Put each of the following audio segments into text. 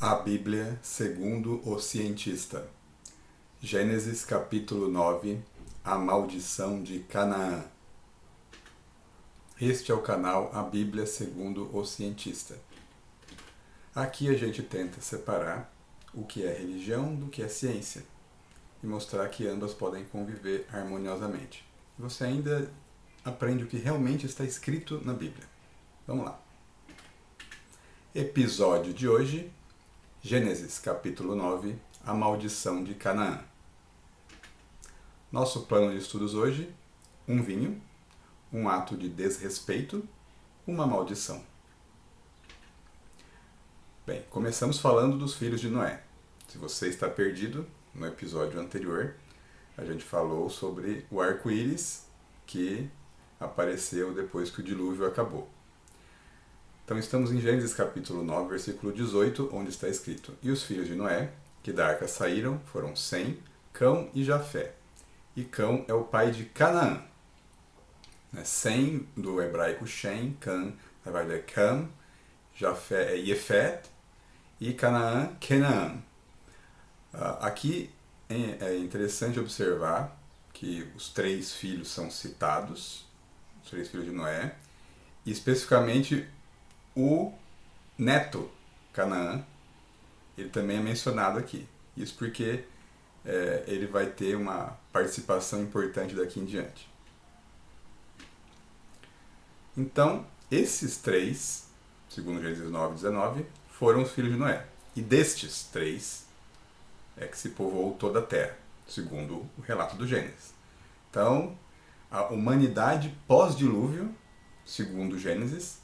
A Bíblia segundo o cientista. Gênesis capítulo 9. A maldição de Canaã. Este é o canal A Bíblia segundo o cientista. Aqui a gente tenta separar o que é religião do que é ciência e mostrar que ambas podem conviver harmoniosamente. Você ainda aprende o que realmente está escrito na Bíblia. Vamos lá. Episódio de hoje, Gênesis capítulo 9, a maldição de Canaã. Nosso plano de estudos hoje, um vinho, um ato de desrespeito, uma maldição. Bem, começamos falando dos filhos de Noé. Se você está perdido, no episódio anterior, a gente falou sobre o arco-íris que apareceu depois que o dilúvio acabou. Então estamos em Gênesis capítulo 9, versículo 18, onde está escrito: E os filhos de Noé, que da arca saíram, foram Sem, Cão e Jafé. E Cão é o pai de Canaã. Sem, do hebraico Shem, Cã, na verdade é Cam, Jafé é Yefet, e Canaã, Canaã. Aqui é interessante observar que os três filhos são citados, os três filhos de Noé, e especificamente o neto Canaã, ele também é mencionado aqui. Isso porque ele vai ter uma participação importante daqui em diante. Então, esses três, segundo Gênesis 9:19, foram os filhos de Noé. E destes três é que se povoou toda a terra, segundo o relato do Gênesis. Então, a humanidade pós-dilúvio, segundo Gênesis,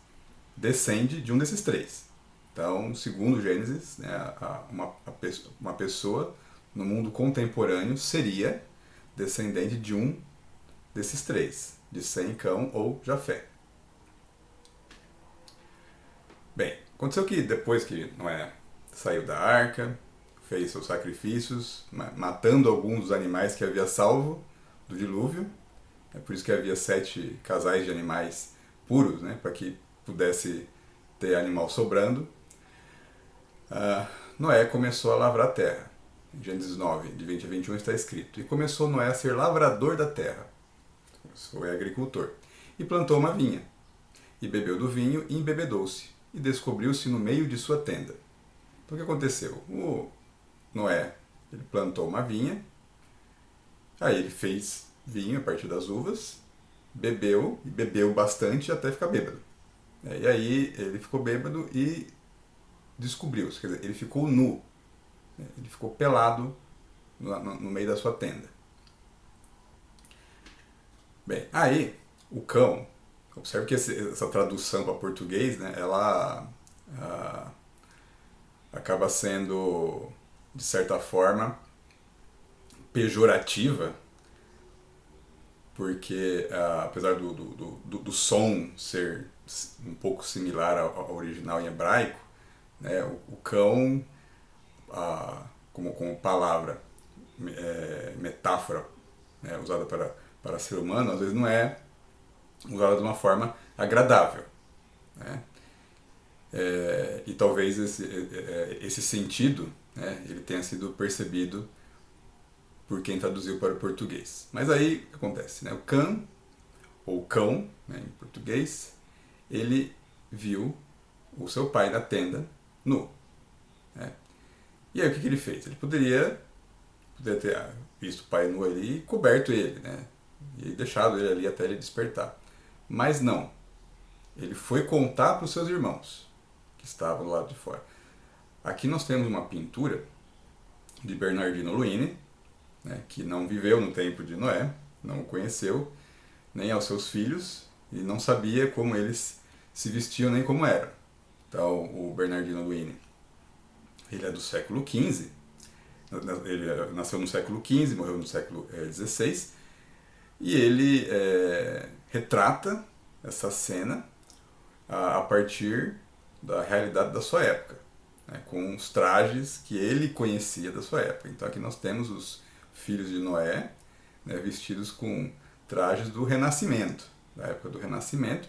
descende de um desses três. Então, segundo Gênesis, uma pessoa no mundo contemporâneo seria descendente de um desses três, de Sem, Cão ou Jafé. Bem, aconteceu que depois que Noé saiu da arca, fez seus sacrifícios, matando alguns dos animais que havia salvo do dilúvio, é por isso que havia 7 casais de animais puros, para que pudesse ter animal sobrando. Noé começou a lavrar a terra. Em Gênesis 9, de 20 a 21 está escrito: E começou Noé a ser lavrador da terra, foi agricultor, e plantou uma vinha, e bebeu do vinho e embebedou-se, e descobriu-se no meio de sua tenda. Então o que aconteceu? O Noé, ele plantou uma vinha, aí ele fez vinho a partir das uvas, bebeu, e bebeu bastante até ficar bêbado. E aí ele ficou bêbado e descobriu-se, quer dizer, ele ficou nu, ele ficou pelado no meio da sua tenda. Bem, aí o cão, observe que essa tradução para português, ela acaba sendo, de certa forma, pejorativa, porque apesar do som ser um pouco similar ao original em hebraico, o cão, como palavra, metáfora, usada para ser humano, às vezes não é usada de uma forma agradável. E talvez esse sentido, ele tenha sido percebido por quem traduziu para o português. Mas aí o que acontece? O Cã, ou cão, em português, ele viu o seu pai na tenda nu. E aí o que ele fez? Ele poderia ter visto o pai nu ali e coberto ele, e deixado ele ali até ele despertar. Mas não. Ele foi contar para os seus irmãos, que estavam do lado de fora. Aqui nós temos uma pintura de Bernardino Luini, que não viveu no tempo de Noé, não o conheceu, nem aos seus filhos, e não sabia como eles se vestiam nem como eram. Então, o Bernardino Luini, ele é do século XV, ele nasceu no século XV, morreu no século XVI, e ele retrata essa cena a partir da realidade da sua época, com os trajes que ele conhecia da sua época. Então aqui nós temos os filhos de Noé, vestidos com trajes do Renascimento, da época do Renascimento,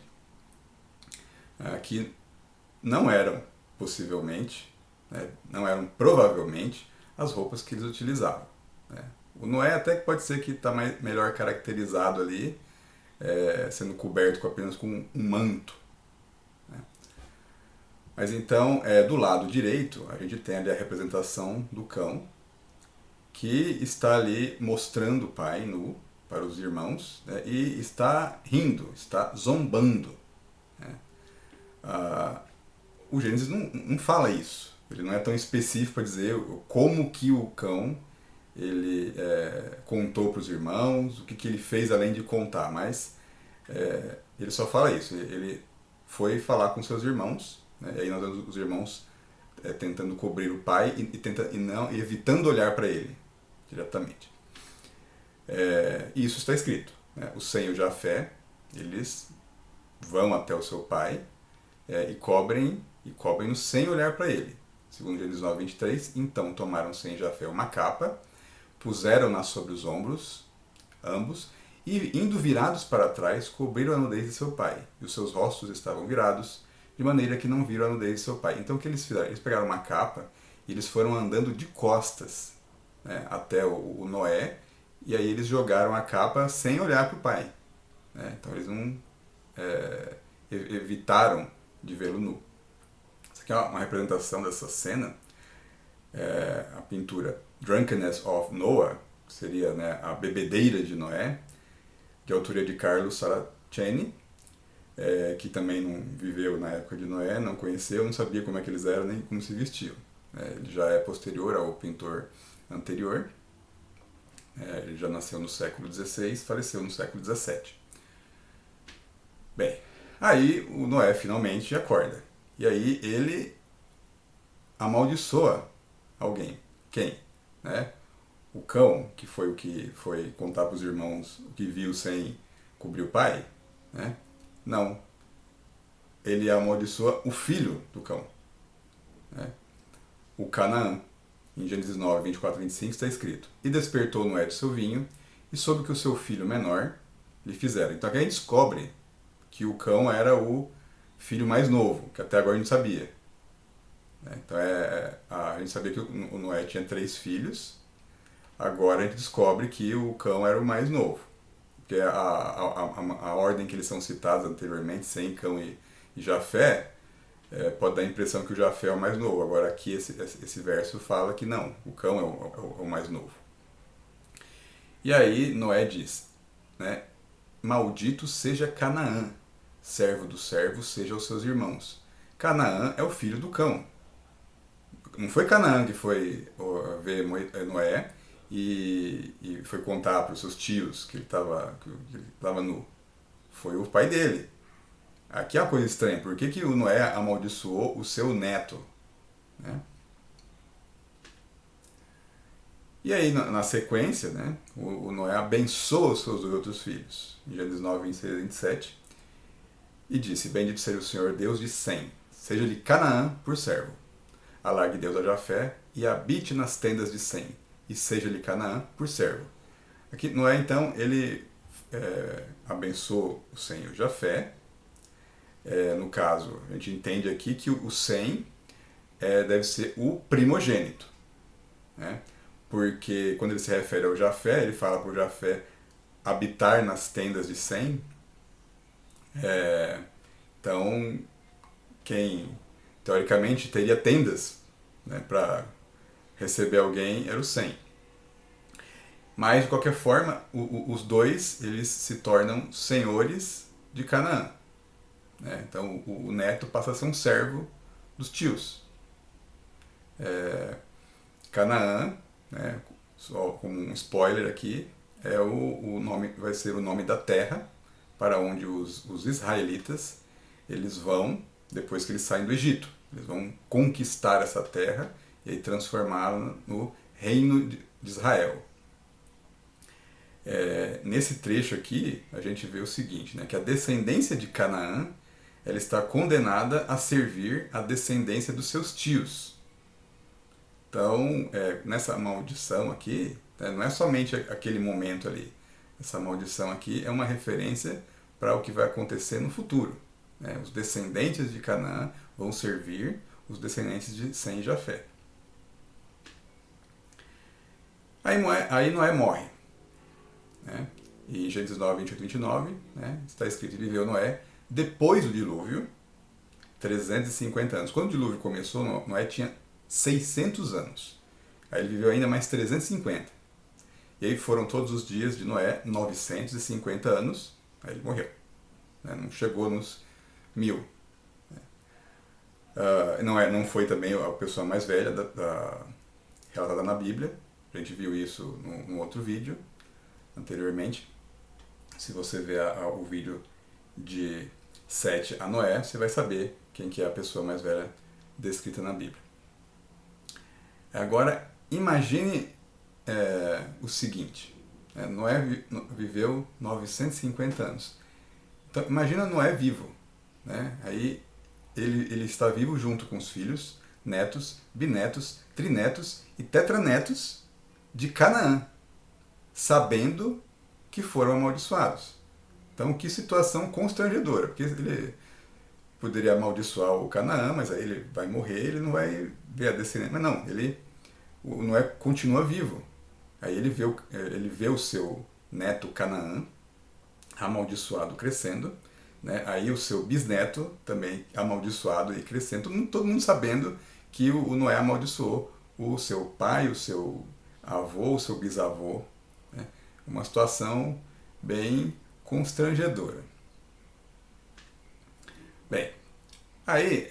que não eram, possivelmente, né? Não eram provavelmente as roupas que eles utilizavam, né? O Noé até que pode ser que está melhor caracterizado ali, sendo coberto apenas com um manto, né? Mas então, do lado direito, a gente tem ali a representação do cão, que está ali mostrando o pai nu para os irmãos, né, e está rindo, está zombando, né? O Gênesis não fala isso. Ele não é tão específico para dizer como que o cão ele contou para os irmãos, o que ele fez além de contar, mas ele só fala isso. Ele foi falar com seus irmãos, né, e aí nós vemos os irmãos tentando cobrir o pai e evitando olhar para ele diretamente. E isso está escrito, né? O Sem e o Jafé, eles vão até o seu pai e cobrem-no sem olhar para ele. Segundo Gênesis 9, 23, então tomaram Sem e Jafé uma capa, puseram-na sobre os ombros, ambos, e indo virados para trás, cobriram a nudez de seu pai, e os seus rostos estavam virados, de maneira que não viram a nudez de seu pai. Então o que eles fizeram? Eles pegaram uma capa e eles foram andando de costas, né, até o Noé, e aí eles jogaram a capa sem olhar para o pai, né? Então eles não evitaram de vê-lo nu. Isso aqui é uma representação dessa cena, a pintura Drunkenness of Noah, que seria, né, a bebedeira de Noé, de autoria de Carlo Saraceni, que também não viveu na época de Noé, não conheceu, não sabia como é que eles eram nem como se vestiam. Ele já é posterior ao pintor anterior. Ele já nasceu no século XVI, faleceu no século XVII. Bem, aí o Noé finalmente acorda. E aí ele amaldiçoa alguém. Quem? Né? O cão, que foi o que foi contar para os irmãos o que viu sem cobrir o pai, né? Não. Ele amaldiçoa o filho do cão, né? O Canaã. Em Gênesis 9, 24 e 25 está escrito: E despertou Noé do seu vinho, e soube que o seu filho menor lhe fizera. Então aqui a gente descobre que o cão era o filho mais novo, que até agora a gente sabia. Então a gente sabia que o Noé tinha 3 filhos, agora a gente descobre que o cão era o mais novo. Porque a ordem que eles são citados anteriormente, Sem, Cão e Jafé, pode dar a impressão que o Jafé é o mais novo. Agora aqui esse verso fala que não, o cão é o mais novo. E aí Noé diz, né, maldito seja Canaã, servo dos servos seja os seus irmãos. Canaã é o filho do cão. Não foi Canaã que foi ver Noé e foi contar para os seus tios que ele estava nu. Foi o pai dele. Aqui é uma coisa estranha. Por que o Noé amaldiçoou o seu neto? Né? E aí, na sequência, né, o Noé abençoa os seus outros filhos. Em Gênesis 9, 26 e 27. E disse, bendito seja o Senhor Deus de Sem, seja-lhe Canaã por servo. Alargue Deus a Jafé e habite nas tendas de Sem, e seja-lhe Canaã por servo. Aqui Noé, então, ele abençoou o Sem e o Jafé. No caso, a gente entende aqui que o Sem deve ser o primogênito, né? Porque quando ele se refere ao Jafé, ele fala para o Jafé habitar nas tendas de Sem. Então, quem teoricamente teria tendas, né, para receber alguém era o Sem. Mas, de qualquer forma, os dois eles se tornam senhores de Canaã. Então o neto passa a ser um servo dos tios. Canaã, né, só como um spoiler aqui, o nome, vai ser o nome da terra para onde os israelitas eles vão depois que eles saem do Egito. Eles vão conquistar essa terra e aí transformá-la no reino de Israel. Nesse trecho aqui a gente vê o seguinte, né, que a descendência de Canaã ela está condenada a servir a descendência dos seus tios. Então, nessa maldição aqui, não é somente aquele momento ali. Essa maldição aqui é uma referência para o que vai acontecer no futuro. Os descendentes de Canaã vão servir os descendentes de Sem e Jafé. Aí Noé morre. Né? E em Gênesis 9, 28 e 29, né, está escrito: e viveu Noé depois do dilúvio 350 anos. Quando o dilúvio começou, Noé tinha 600 anos. Aí ele viveu ainda mais 350. E aí foram todos os dias de Noé 950 anos. Aí ele morreu. Né? Não chegou nos 1000. Não foi também a pessoa mais velha relatada na Bíblia. A gente viu isso num outro vídeo anteriormente. Se você ver o vídeo de Sete a Noé, você vai saber quem que é a pessoa mais velha descrita na Bíblia. Agora, imagine o seguinte: Noé viveu 950 anos. Então, imagina Noé vivo. Né? Aí ele está vivo junto com os filhos, netos, bisnetos, trinetos e tetranetos de Canaã, sabendo que foram amaldiçoados. Então, que situação constrangedora, porque ele poderia amaldiçoar o Canaã, mas aí ele vai morrer, ele não vai ver a descendência. Mas não, o Noé continua vivo. Aí ele vê o seu neto Canaã amaldiçoado crescendo, né? Aí o seu bisneto também amaldiçoado e crescendo, todo mundo sabendo que o Noé amaldiçoou o seu pai, o seu avô, o seu bisavô. Né? Uma situação bem constrangedora. Bem, aí,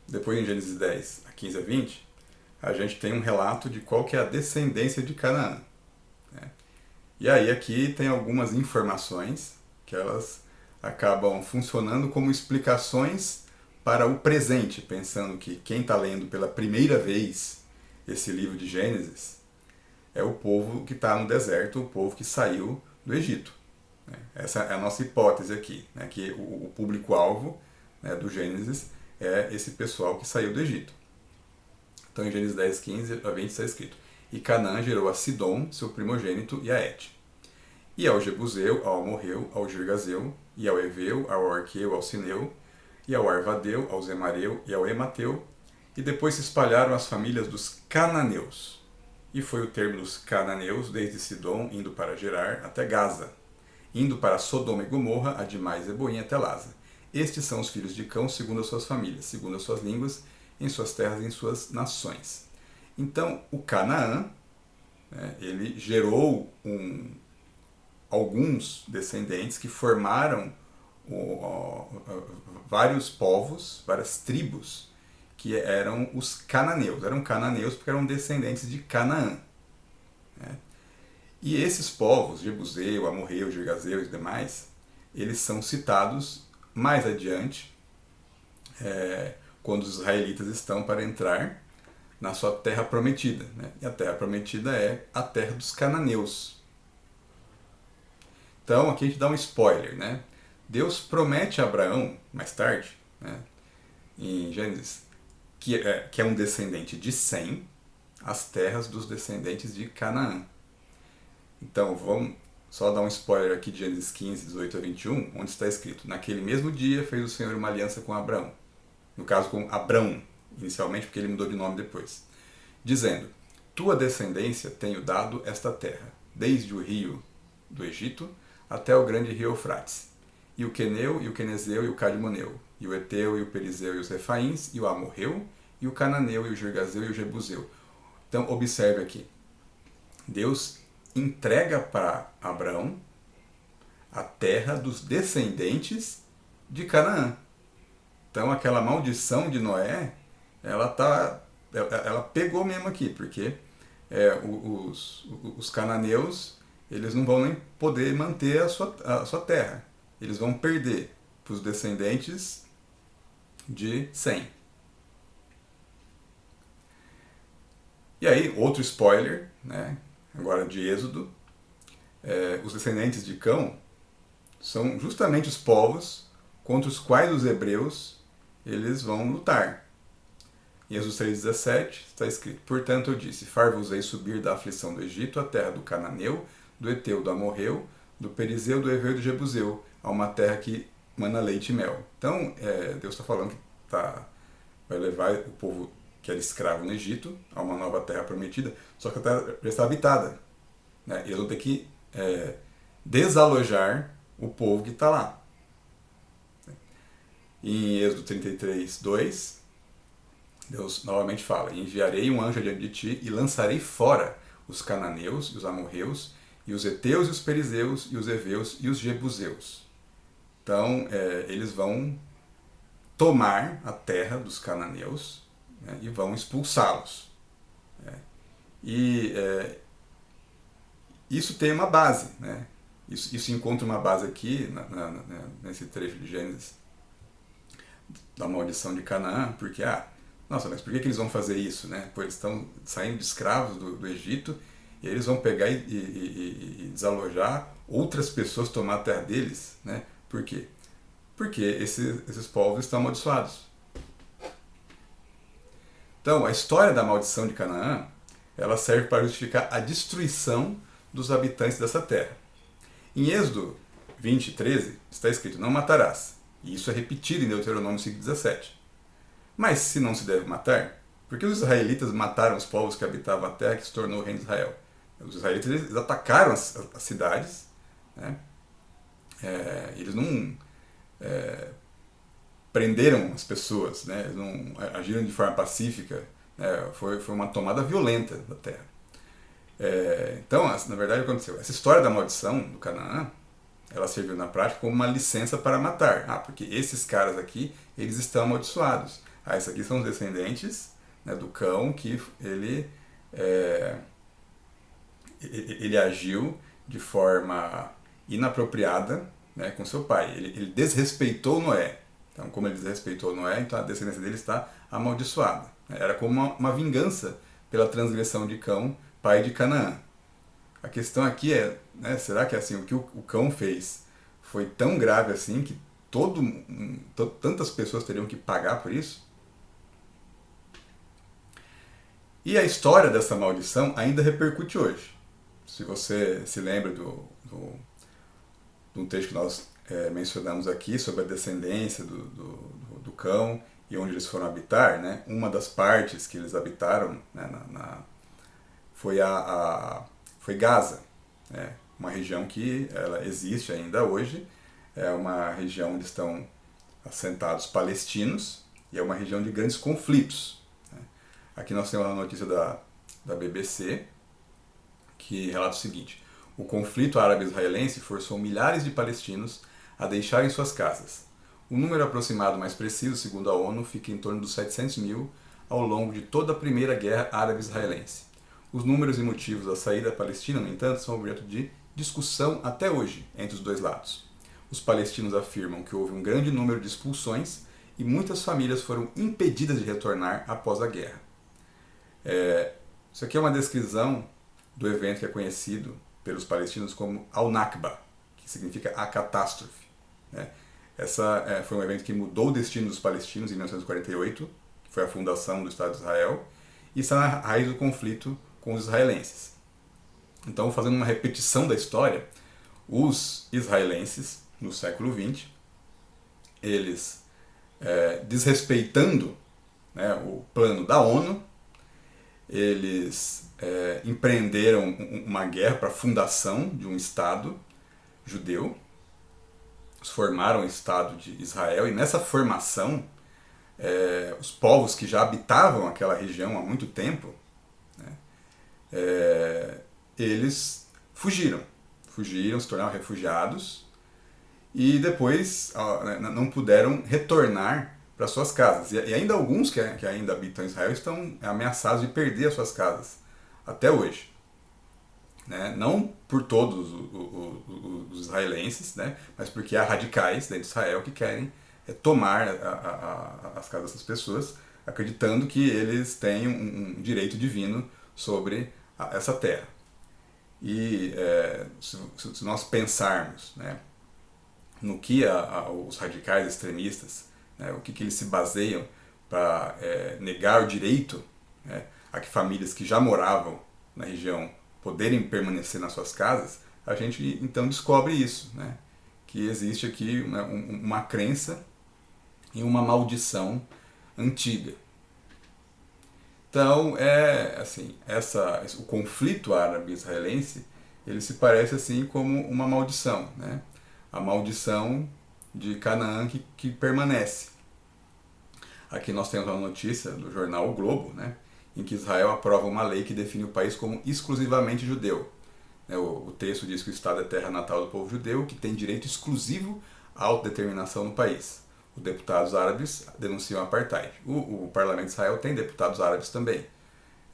depois em Gênesis 10, a 15 a 20, a gente tem um relato de qual que é a descendência de Canaã. Né? E aí aqui tem algumas informações que elas acabam funcionando como explicações para o presente, pensando que quem está lendo pela primeira vez esse livro de Gênesis é o povo que está no deserto, o povo que saiu do Egito. Essa é a nossa hipótese aqui, né? Que o público-alvo, né, do Gênesis é esse pessoal que saiu do Egito. Então em Gênesis 10, 15 a 20 está escrito: e Canaã gerou a Sidom, seu primogênito, e a Et. E ao Jebuseu, ao Amorreu, ao Girgazeu, e ao Eveu, ao Arqueu, ao Sineu, e ao Arvadeu, ao Zemareu e ao Emateu, e depois se espalharam as famílias dos cananeus. E foi o termo dos cananeus desde Sidom, indo para Gerar, até Gaza, indo para Sodoma e Gomorra, Admá e Zeboim, até Laza. Estes são os filhos de Cão, segundo as suas famílias, segundo as suas línguas, em suas terras e em suas nações. Então, o Canaã, né, ele gerou alguns descendentes que formaram vários povos, várias tribos, que eram os cananeus. Eram cananeus porque eram descendentes de Canaã. Né? E esses povos, Jebuseu, Amorreu, Girgazeu e demais, eles são citados mais adiante, quando os israelitas estão para entrar na sua terra prometida. Né? E a terra prometida é a terra dos cananeus. Então, aqui a gente dá um spoiler. Né? Deus promete a Abraão, mais tarde, né, em Gênesis, que é um descendente de Sem, as terras dos descendentes de Canaã. Então, vamos só dar um spoiler aqui de Gênesis 15, 18 a 21, onde está escrito: naquele mesmo dia fez o Senhor uma aliança com Abraão. No caso, com Abrão, inicialmente, porque ele mudou de nome depois. Dizendo: tua descendência tenho dado esta terra, desde o rio do Egito até o grande rio Eufrates, e o Queneu, e o Quenezeu, e o Cadmoneu, e o Eteu, e o Perizeu, e os Refaíns, e o Amorreu, e o Cananeu, e o Girgazeu, e o Jebuseu. Então, observe aqui. Deus entrega para Abraão a terra dos descendentes de Canaã. Então, aquela maldição de Noé, ela pegou mesmo aqui, porque os cananeus, eles não vão nem poder manter a sua terra. Eles vão perder para os descendentes de Sem. E aí, outro spoiler, né? Agora de Êxodo, os descendentes de Cão são justamente os povos contra os quais os hebreus eles vão lutar. Em Êxodo 3,17 está escrito: portanto eu disse, far-vos-ei subir da aflição do Egito, à terra do Cananeu, do Eteu, do Amorreu, do Perizeu, do Eveu e do Jebuseu, a uma terra que mana leite e mel. Então, Deus está falando que está vai levar o povo que era escravo no Egito a uma nova terra prometida, só que a terra já está habitada, né? E eles vão ter que desalojar o povo que está lá. Em Êxodo 33, 2, Deus novamente fala: enviarei um anjo adiante de ti e lançarei fora os cananeus e os amorreus e os heteus e os perizeus e os heveus e os jebuseus. Então eles vão tomar a terra dos cananeus, né, e vão expulsá-los. E isso tem uma base, né? Isso encontra uma base aqui nesse trecho de Gênesis da maldição de Canaã, porque nossa, mas por que eles vão fazer isso, né? Pois eles estão saindo de escravos do Egito e eles vão pegar e desalojar outras pessoas, tomar a terra deles, né? Por quê? Porque esses povos estão amaldiçoados. Então, a história da maldição de Canaã, ela serve para justificar a destruição dos habitantes dessa terra. Em Êxodo 20, 13, está escrito: não matarás. E isso é repetido em Deuteronômio 5,17. Mas se não se deve matar, por que os israelitas mataram os povos que habitavam a terra que se tornou o reino de Israel? Os israelitas eles atacaram as cidades, né? Eles não prenderam as pessoas, né? Eles não agiram de forma pacífica, né? Foi uma tomada violenta da terra. Então, na verdade, o que aconteceu? Essa história da maldição do Canaã, ela serviu na prática como uma licença para matar. Porque esses caras aqui, eles estão amaldiçoados. Esses aqui são os descendentes, né, do cão que ele agiu de forma inapropriada, né, com seu pai. Ele desrespeitou Noé. Então, como ele desrespeitou Noé, então a descendência dele está amaldiçoada. Era como uma vingança pela transgressão de Cão, pai de Canaã. A questão aqui é, né, será que assim, o que o Cão fez foi tão grave assim que tantas pessoas teriam que pagar por isso? E a história dessa maldição ainda repercute hoje. Se você se lembra de um texto que nós mencionamos aqui sobre a descendência do Cão e onde eles foram habitar, né? Uma das partes que eles habitaram, né, foi Gaza, né? Uma região que ela existe ainda hoje, é uma região onde estão assentados palestinos e é uma região de grandes conflitos. Aqui nós temos uma notícia da BBC que relata o seguinte: o conflito árabe-israelense forçou milhares de palestinos a deixarem suas casas. O número aproximado mais preciso, segundo a ONU, fica em torno dos 700 mil ao longo de toda a Primeira Guerra Árabe-Israelense. Os números e motivos da saída palestina, no entanto, são objeto de discussão até hoje entre os dois lados. Os palestinos afirmam que houve um grande número de expulsões e muitas famílias foram impedidas de retornar após a guerra. Isso aqui é uma descrição do evento que é conhecido pelos palestinos como Al-Nakba, que significa a catástrofe. Essa foi um evento que mudou o destino dos palestinos em 1948, que foi a fundação do Estado de Israel, e está na raiz do conflito com os israelenses. Então, fazendo uma repetição da história, os israelenses, no século XX, eles, desrespeitando, né, o plano da ONU, eles empreenderam uma guerra para a fundação de um Estado judeu. Eles formaram o Estado de Israel e nessa formação os povos que já habitavam aquela região há muito tempo, né, eles fugiram, se tornaram refugiados e depois não puderam retornar para suas casas. E ainda alguns que ainda habitam em Israel estão ameaçados de perder as suas casas até hoje. Né? Não por todos os israelenses, né? Mas porque há radicais dentro de Israel que querem tomar as casas dessas pessoas, acreditando que eles têm um direito divino sobre essa terra. E se nós pensarmos, né, no que os radicais extremistas, né, o que eles se baseiam para negar o direito, né, a que famílias que já moravam na região poderem permanecer nas suas casas, a gente então descobre isso, né, que existe aqui uma crença em uma maldição antiga. Então, assim, o conflito árabe-israelense, ele se parece assim como uma maldição, né? A maldição de Canaã que permanece. Aqui nós temos uma notícia do jornal O Globo, né? Em que Israel aprova uma lei que define o país como exclusivamente judeu. O texto diz que o Estado é terra natal do povo judeu, que tem direito exclusivo à autodeterminação no país. Os deputados árabes denunciam apartheid. O parlamento de Israel tem deputados árabes também.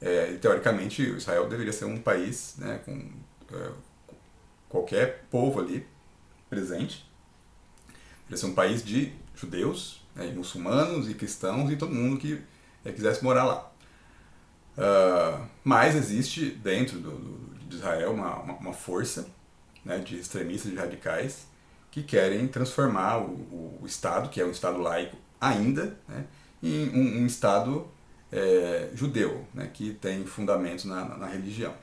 E, teoricamente, Israel deveria ser um país, né, com qualquer povo ali presente. Deveria ser um país de judeus, né, e muçulmanos e cristãos e todo mundo que quisesse morar lá. Mas existe dentro de Israel uma força, né, de extremistas, de radicais, que querem transformar o Estado, que é um Estado laico ainda, né, em um Estado judeu, né, que tem fundamentos na religião.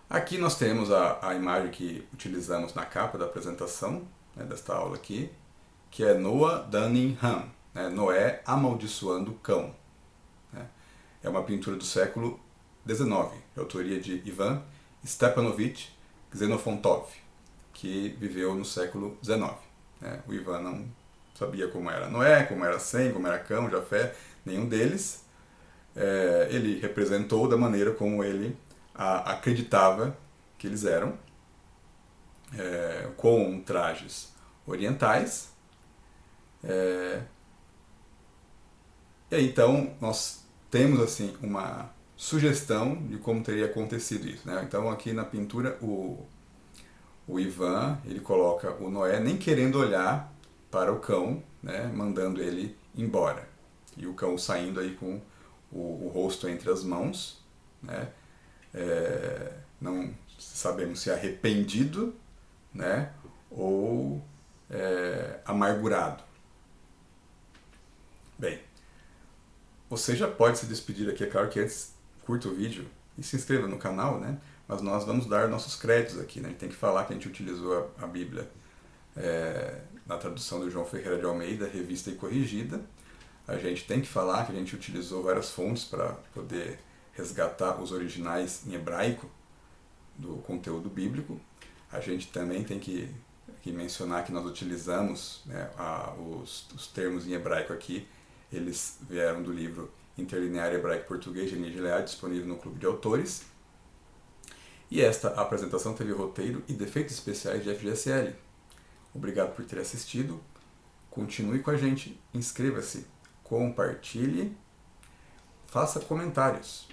Aqui nós temos a imagem que utilizamos na capa da apresentação, né, desta aula aqui, que é Noah Dunning Ham, né, Noé amaldiçoando o cão. Né. É uma pintura do século XIX, de autoria de Ivan Stepanovich Xenofontov, que viveu no século XIX. Né. O Ivan não sabia como era Noé, como era Sem, como era Cão, Jafé, nenhum deles. Ele representou da maneira como ele acreditava que eles eram, com trajes orientais. E aí, então nós temos assim uma sugestão de como teria acontecido isso, né? Então aqui na pintura o Ivan, ele coloca o Noé nem querendo olhar para o cão, né, mandando ele embora. E o cão saindo aí com o rosto entre as mãos, né? Não sabemos se arrependido, né, ou amargurado. Bem, você já pode se despedir aqui, é claro que antes curta o vídeo e se inscreva no canal, né? Mas nós vamos dar nossos créditos aqui, né? A gente tem que falar que a gente utilizou a Bíblia na tradução do João Ferreira de Almeida, revista e corrigida. A gente tem que falar que a gente utilizou várias fontes para poder resgatar os originais em hebraico do conteúdo bíblico. A gente também tem que mencionar que nós utilizamos, né, os termos em hebraico aqui, eles vieram do livro Interlinear Hebraico-Português de Eni Gilead, disponível no Clube de Autores. E esta apresentação teve roteiro e defeitos especiais de FGSL. Obrigado por ter assistido. Continue com a gente, inscreva-se, compartilhe, faça comentários.